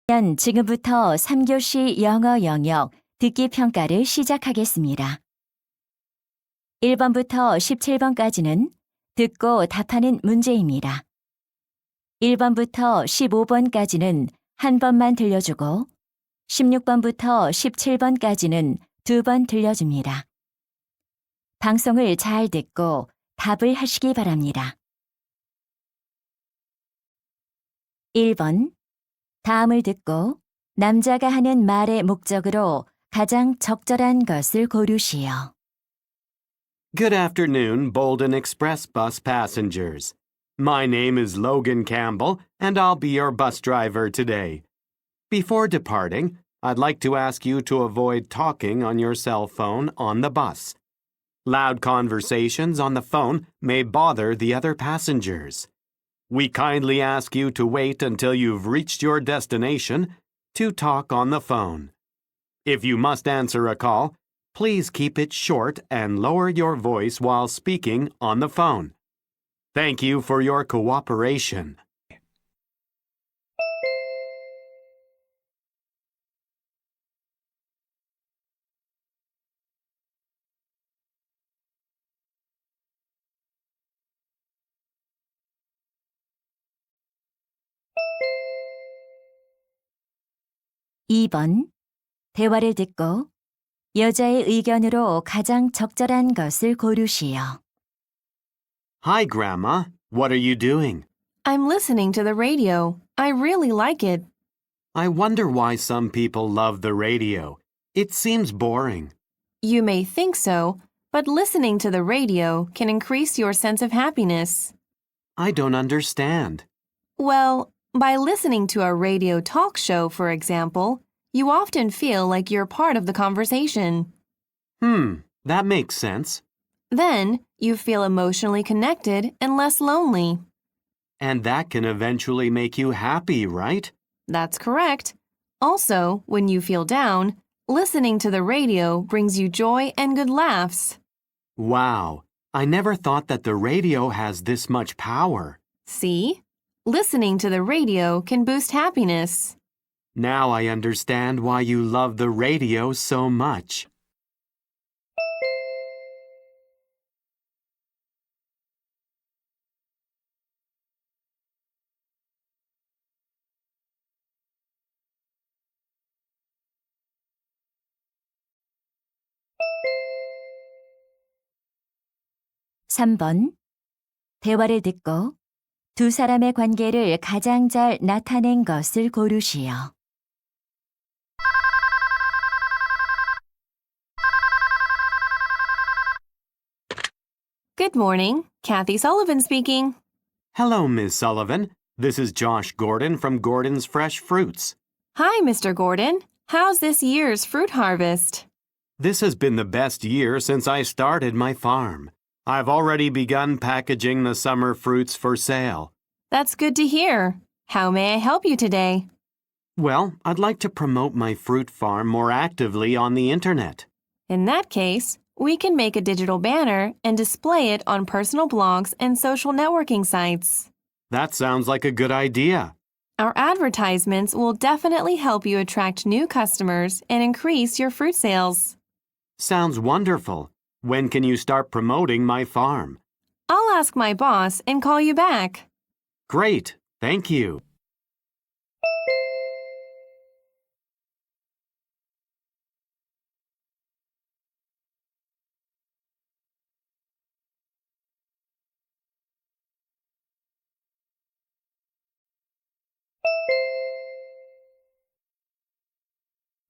지금부터 3교시 영어 영역 듣기 평가를 시작하겠습니다. 1번부터 17번까지는 듣고 답하는 문제입니다. 1번부터 15번까지는 한 번만 들려주고 16번부터 17번까지는 두 번 들려줍니다. 방송을 잘 듣고 답을 하시기 바랍니다. 1번. 다음을 듣고 남자가 하는 말의 목적으로 가장 적절한 것을 고르시오. Good afternoon, Bolden Express bus passengers. My name is Logan Campbell, and I'll be your bus driver today. Before departing, I'd like to ask you to avoid talking on your cell phone on the bus. Loud conversations on the phone may bother the other passengers. We kindly ask you to wait until you've reached your destination to talk on the phone. If you must answer a call, please keep it short and lower your voice while speaking on the phone. Thank you for your cooperation. (2번) 대화를 듣고 여자의 의견으로 가장 적절한 것을 고르시오. Hi, Grandma. What are you doing? I'm listening to the radio. I really like it. I wonder why some people love the radio. It seems boring. You may think so, but listening to the radio can increase your sense of happiness. I don't understand. Well, by listening to a radio talk show, for example, you often feel like you're part of the conversation. That makes sense. Then, you feel emotionally connected and less lonely. And that can eventually make you happy, right? That's correct. Also, when you feel down, listening to the radio brings you joy and good laughs. Wow, I never thought that the radio has this much power. See? Listening to the radio can boost happiness. Now I understand why you love the radio so much. (3번) 대화를 듣고 두 사람의 관계를 가장 잘 나타낸 것을 고르시오. Good morning. Kathy Sullivan speaking. Hello, Ms. Sullivan. This is Josh Gordon from Gordon's Fresh Fruits. Hi, Mr. Gordon. How's this year's fruit harvest? This has been the best year since I started my farm. I've already begun packaging the summer fruits for sale. That's good to hear. How may I help you today? Well, I'd like to promote my fruit farm more actively on the internet. In that case, we can make a digital banner and display it on personal blogs and social networking sites. That sounds like a good idea. Our advertisements will definitely help you attract new customers and increase your fruit sales. Sounds wonderful. When can you start promoting my farm? I'll ask my boss and call you back. Great. Thank you.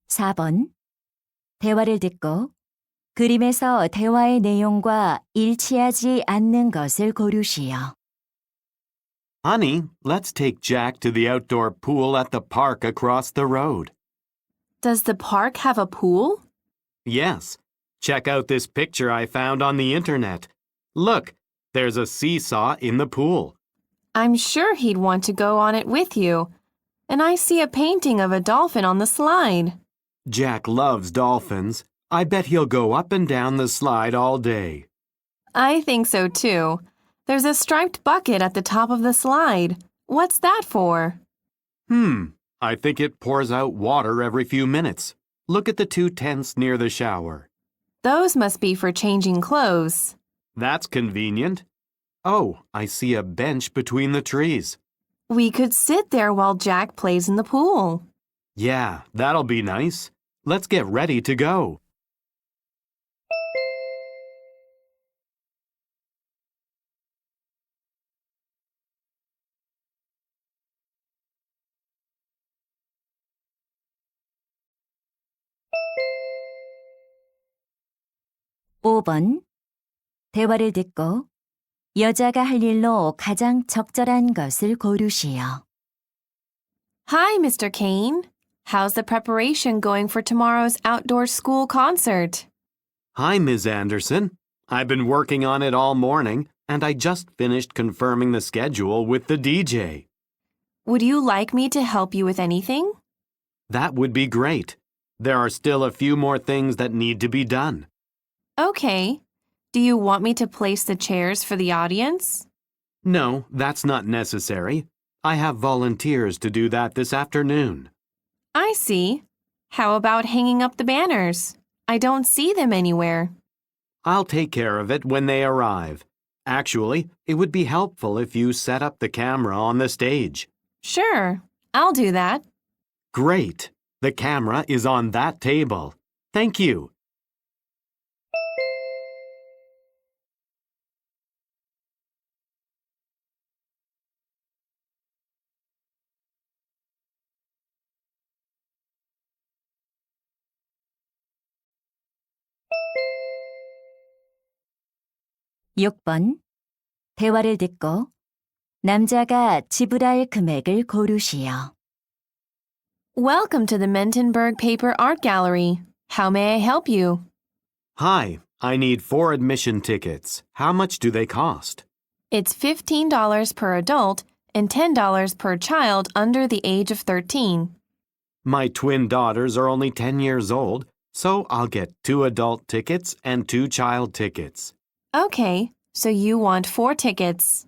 (4번) 대화를 듣고 그림에서 대화의 내용과 일치하지 않는 것을 고르시오. Honey, let's take Jack to the outdoor pool at the park across the road. Does the park have a pool? Yes. Check out this picture I found on the internet. Look, there's a seesaw in the pool. I'm sure he'd want to go on it with you. And I see a painting of a dolphin on the slide. Jack loves dolphins. I bet he'll go up and down the slide all day. I think so too. There's a striped bucket at the top of the slide. What's that for? I think it pours out water every few minutes. Look at the two tents near the shower. Those must be for changing clothes. That's convenient. Oh, I see a bench between the trees. We could sit there while Jack plays in the pool. Yeah, that'll be nice. Let's get ready to go. (5번) 대화를 듣고 여자가 할 일로 가장 적절한 것을 고르시오. Hi, Mr. Kane. How's the preparation going for tomorrow's outdoor school concert? Hi, Ms. Anderson. I've been working on it all morning, and I just finished confirming the schedule with the DJ. Would you like me to help you with anything? That would be great. There are still a few more things that need to be done. Okay. Do you want me to place the chairs for the audience? No, that's not necessary. I have volunteers to do that this afternoon. I see. How about hanging up the banners? I don't see them anywhere. I'll take care of it when they arrive. Actually, it would be helpful if you set up the camera on the stage. Sure, I'll do that. Great. The camera is on that table. Thank you. (6번) 대화를 듣고 남자가 지불할 금액을 고르시오. Welcome to the Mentenberg Paper Art Gallery. How may I help you? Hi, I need 4 admission tickets. How much do they cost? It's $15 per adult and $10 per child under the age of 13. My twin daughters are only 10 years old, so I'll get 2 adult tickets and 2 child tickets. Okay, so you want 4 tickets.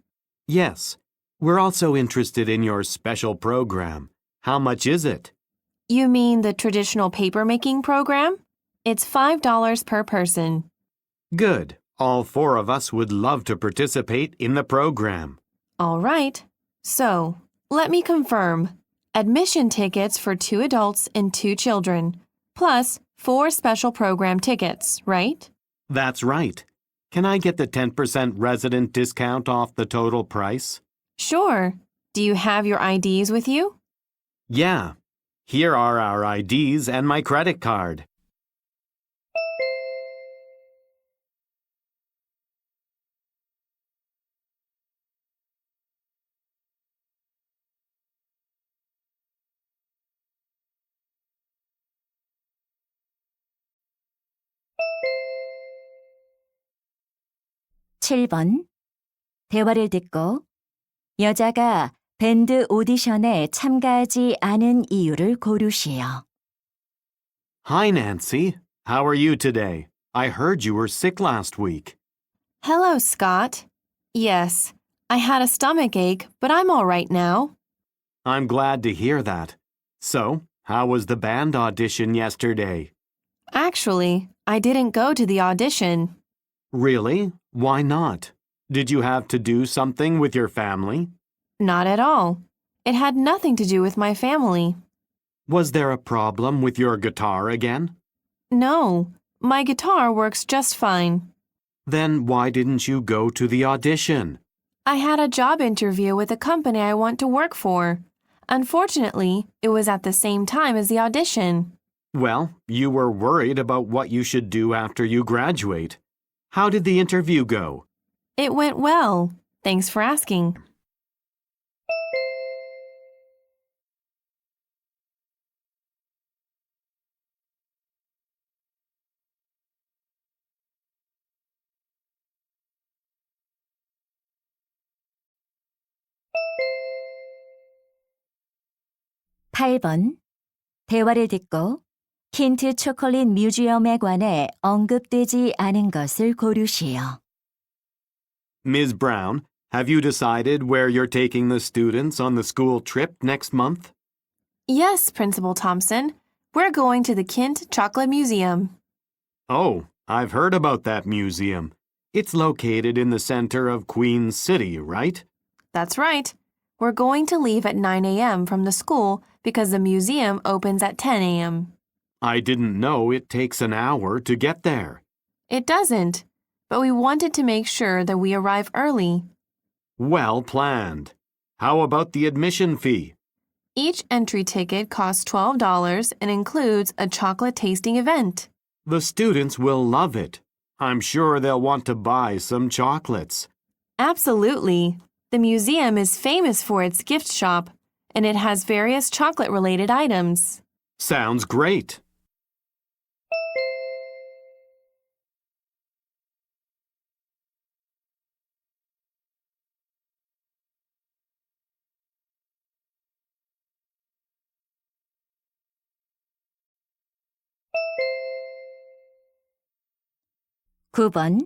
Yes, we're also interested in your special program. How much is it? You mean the traditional paper-making program? It's $5 per person. Good. All 4 of us would love to participate in the program. All right. So, let me confirm. Admission tickets for 2 adults and 2 children, plus 4 special program tickets, right? That's right. Can I get the 10% resident discount off the total price? Sure. Do you have your IDs with you? Yeah. Here are our IDs and my credit card. (7번) 대화를 듣고 여자가 밴드 오디션에 참가하지 않은 이유를 고르시오. Hi, Nancy. How are you today? I heard you were sick last week. Hello, Scott. Yes, I had a stomach ache, but I'm all right now. I'm glad to hear that. So, how was the band audition yesterday? Actually, I didn't go to the audition. Really? Why not? Did you have to do something with your family? Not at all. It had nothing to do with my family. Was there a problem with your guitar again? No, my guitar works just fine. Then why didn't you go to the audition? I had a job interview with a company I want to work for. Unfortunately, it was at the same time as the audition. Well, you were worried about what you should do after you graduate. How did the interview go? It went well. Thanks for asking. (8번) 대화를 듣고 킨트 초콜릿 뮤지엄에 관해 언급되지 않은 것을 고르시오. Ms. Brown, have you decided where you're taking the students on the school trip next month? Yes, Principal Thompson. We're going to the Kint Chocolate Museum. Oh, I've heard about that museum. It's located in the center of Queen City, right? That's right. We're going to leave at 9 a.m. from the school because the museum opens at 10 a.m. I didn't know it takes an hour to get there. It doesn't, but we wanted to make sure that we arrive early. Well planned. How about the admission fee? Each entry ticket costs $12 and includes a chocolate tasting event. The students will love it. I'm sure they'll want to buy some chocolates. Absolutely. The museum is famous for its gift shop, and it has various chocolate-related items. Sounds great. 구 번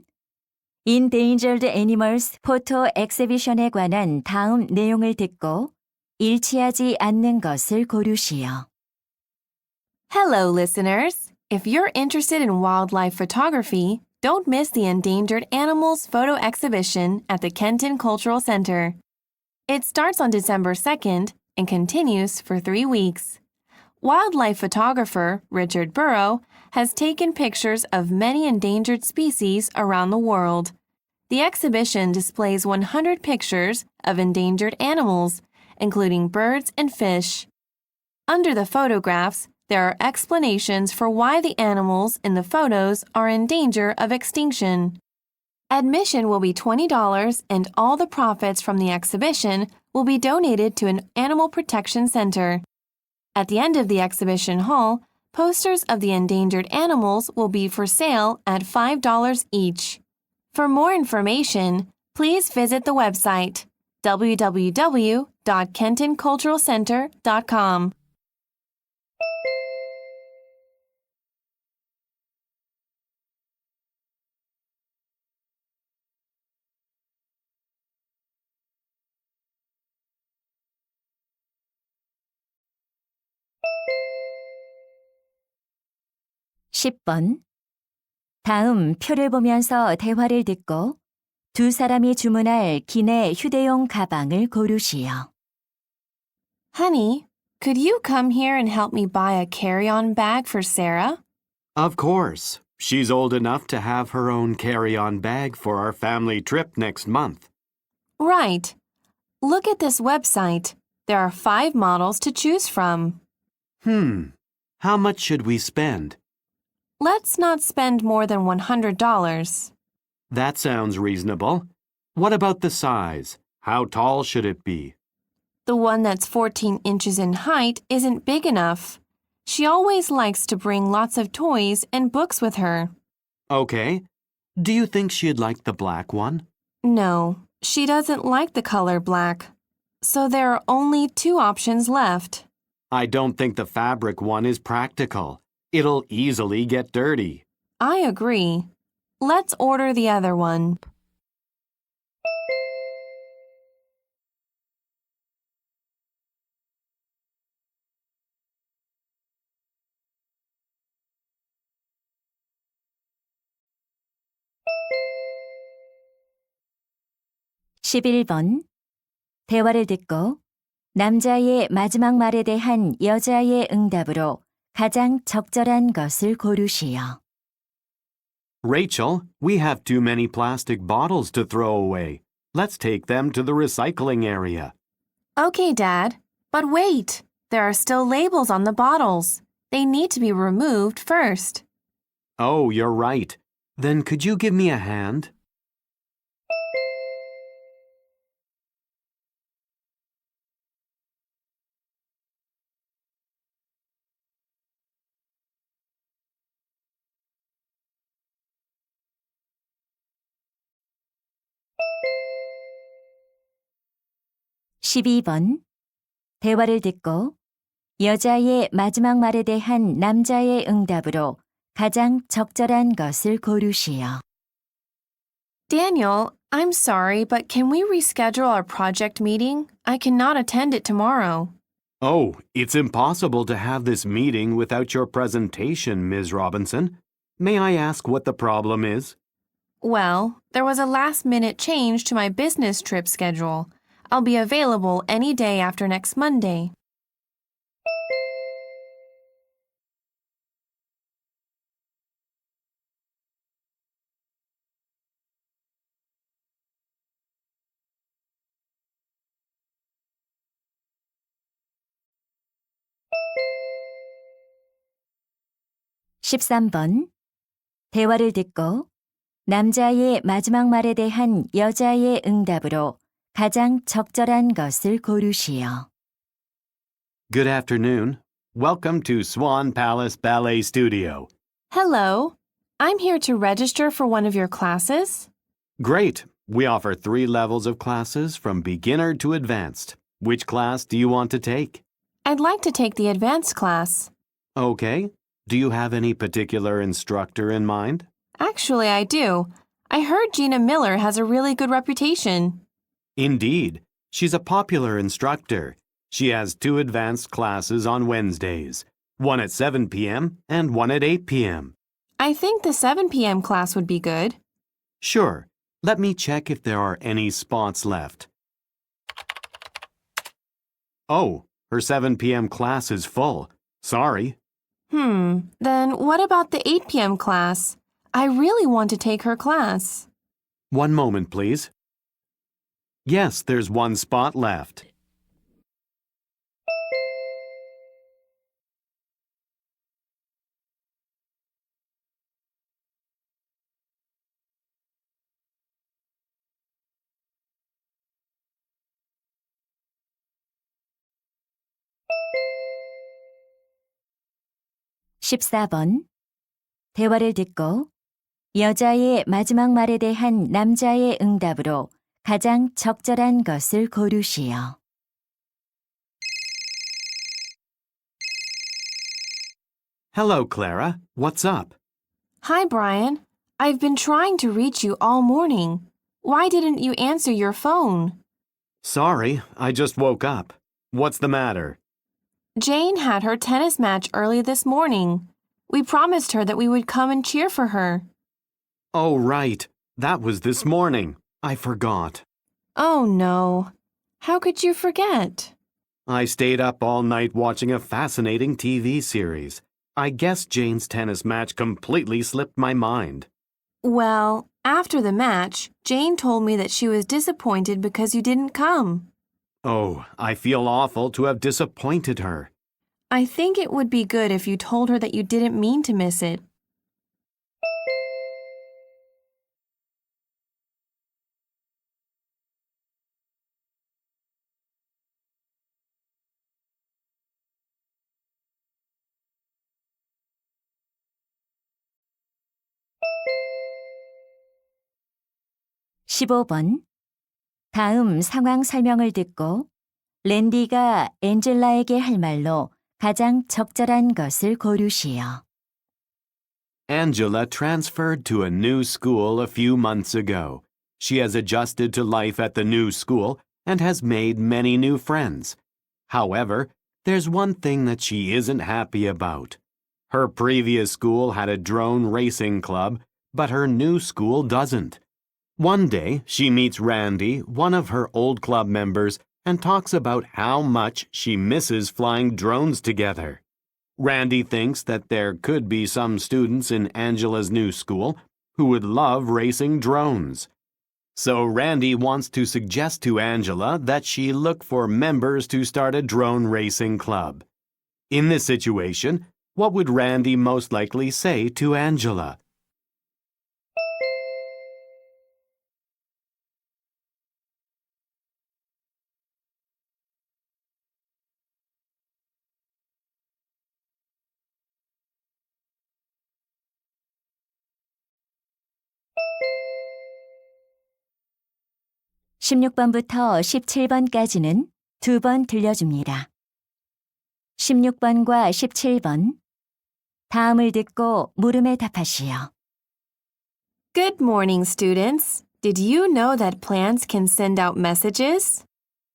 Endangered Animals 포토 엑시비션에 관한 다음 내용을 듣고 일치하지 않는 것을 고르시오. Hello, listeners. If you're interested in wildlife photography, don't miss the Endangered Animals photo exhibition at the Kenton Cultural Center. It starts on December 2nd and continues for 3 weeks. Wildlife photographer Richard Burrow has taken pictures of many endangered species around the world. The exhibition displays 100 pictures of endangered animals, including birds and fish. Under the photographs, there are explanations for why the animals in the photos are in danger of extinction. Admission will be $20 and all the profits from the exhibition will be donated to an animal protection center. At the end of the exhibition hall, posters of the endangered animals will be for sale at $5 each. For more information, please visit the website www.kentonculturalcenter.com. 십 번 다음 표를 보면서 대화를 듣고 두 사람이 주문할 기내 휴대용 가방을 고르시오. Honey, could you come here and help me buy a carry-on bag for Sarah? Of course. She's old enough to have her own carry-on bag for our family trip next month. Right. Look at this website. There are 5 models to choose from. How much should we spend? Let's not spend more than $100. That sounds reasonable. What about the size? How tall should it be? The one that's 14 inches in height isn't big enough. She always likes to bring lots of toys and books with her. Okay. Do you think she'd like the black one? No, she doesn't like the color black. So there are only 2 options left. I don't think the fabric one is practical. It'll easily get dirty. I agree. Let's order the other one. 십일 번 대화를 듣고 남자의 마지막 말에 대한 여자의 응답으로 가장 적절한 것을 고르시오. Rachel, we have too many plastic bottles to throw away. Let's take them to the recycling area. Okay, Dad. But wait. There are still labels on the bottles. They need to be removed first. Oh, you're right. Then could you give me a hand? 십이 번 대화를 듣고 여자의 마지막 말에 대한 남자의 응답으로 가장 적절한 것을 고르시오. Daniel, I'm sorry, but can we reschedule our project meeting? I cannot attend it tomorrow. Oh, it's impossible to have this meeting without your presentation, Ms. Robinson. May I ask what the problem is? Well, there was a last-minute change to my business trip schedule. I'll be available any day after next Monday. (13번) 대화를 듣고 남자의 마지막 말에 대한 여자의 응답으로 가장 적절한 것을 고르시오. Good afternoon. Welcome to Swan Palace Ballet Studio. Hello. I'm here to register for one of your classes. Great. We offer 3 levels of classes from beginner to advanced. Which class do you want to take? I'd like to take the advanced class. Okay. Do you have any particular instructor in mind? Actually, I do. I heard Gina Miller has a really good reputation. Indeed. She's a popular instructor. She has 2 advanced classes on Wednesdays, one at 7 p.m. and one at 8 p.m. I think the 7 p.m. class would be good. Sure. Let me check if there are any spots left. Oh, her 7 p.m. class is full. Sorry. Then what about the 8 p.m. class? I really want to take her class. One moment, please. Yes, there's 1 spot left. (14번) 대화를 듣고 여자의 마지막 말에 대한 남자의 응답으로 가장 적절한 것을 고르시오. Hello, Clara. What's up? Hi, Brian. I've been trying to reach you all morning. Why didn't you answer your phone? Sorry, I just woke up. What's the matter? Jane had her tennis match early this morning. We promised her that we would come and cheer for her. Oh, right. That was this morning. I forgot. Oh, no. How could you forget? I stayed up all night watching a fascinating TV series. I guess Jane's tennis match completely slipped my mind. Well, after the match, Jane told me that she was disappointed because you didn't come. Oh, I feel awful to have disappointed her. I think it would be good if you told her that you didn't mean to miss it. (15번) 다음 상황 설명을 듣고 랜디가 엔젤라에게 할 말로 가장 적절한 것을 고르시오. Angela transferred to a new school a few months ago. She has adjusted to life at the new school and has made many new friends. However, there's one thing that she isn't happy about. Her previous school had a drone racing club, but her new school doesn't. One day, she meets Randy, one of her old club members, and talks about how much she misses flying drones together. Randy thinks that there could be some students in Angela's new school who would love racing drones. So Randy wants to suggest to Angela that she look for members to start a drone racing club. In this situation, what would Randy most likely say to Angela? (16번부터 17번까지는 2번 들려줍니다. 16번과 17번 다음을 듣고 물음에 답하시오. Good morning, students. Did you know that plants can send out messages?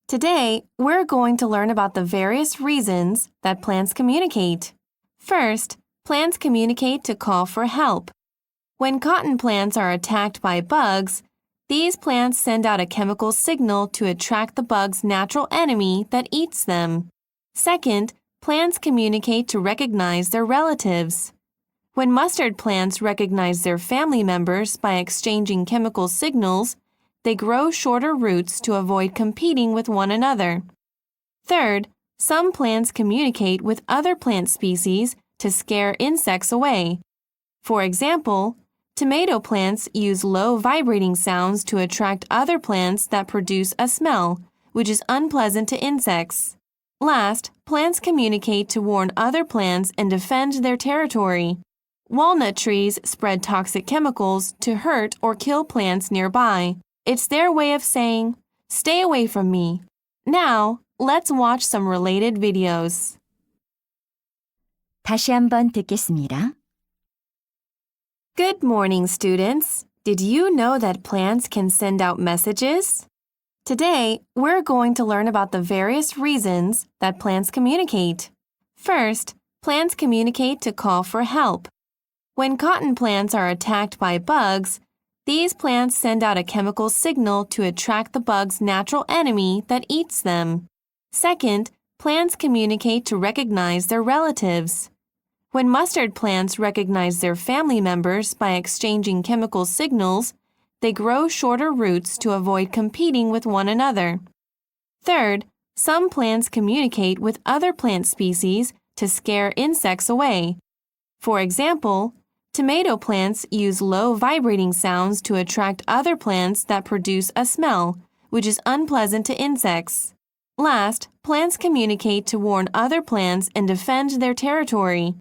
Today, we're going to learn about the various reasons that plants communicate. First, plants communicate to call for help. When cotton plants are attacked by bugs, these plants send out a chemical signal to attract the bug's natural enemy that eats them. Second, plants communicate to recognize their relatives. When mustard plants recognize their family members by exchanging chemical signals, they grow shorter roots to avoid competing with one another. Third, some plants communicate with other plant species to scare insects away. For example, tomato plants use low vibrating sounds to attract other plants that produce a smell, which is unpleasant to insects. Last, plants communicate to warn other plants and defend their territory. Walnut trees spread toxic chemicals to hurt or kill plants nearby. It's their way of saying, "Stay away from me." Now, let's watch some related videos. 다시 한번 듣겠습니다. Good morning, students. Did you know that plants can send out messages? Today, we're going to learn about the various reasons that plants communicate. First, plants communicate to call for help. When cotton plants are attacked by bugs, these plants send out a chemical signal to attract the bug's natural enemy that eats them. Second, plants communicate to recognize their relatives. When mustard plants recognize their family members by exchanging chemical signals, they grow shorter roots to avoid competing with one another. Third, some plants communicate with other plant species to scare insects away. For example, tomato plants use low vibrating sounds to attract other plants that produce a smell, which is unpleasant to insects. Last, plants communicate to warn other plants and defend their territory.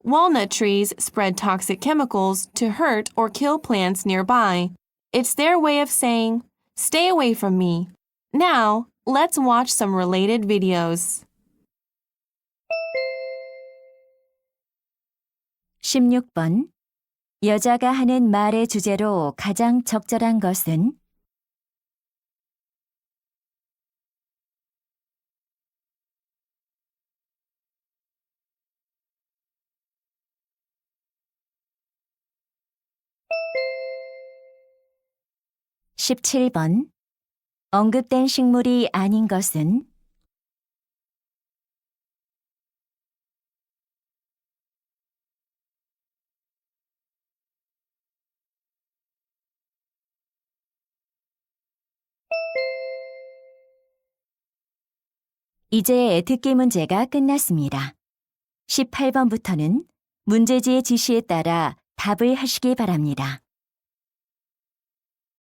Walnut trees spread toxic chemicals to hurt or kill plants nearby. It's their way of saying, "Stay away from me." Now, let's watch some related videos. 16번. 여자가 하는 말의 주제로 가장 적절한 것은? 17번. 언급된 식물이 아닌 것은? '이제 듣기 문제가 끝났습니다. 18번부터는 문제지의 지시에 따라 답을 하시기 바랍니다.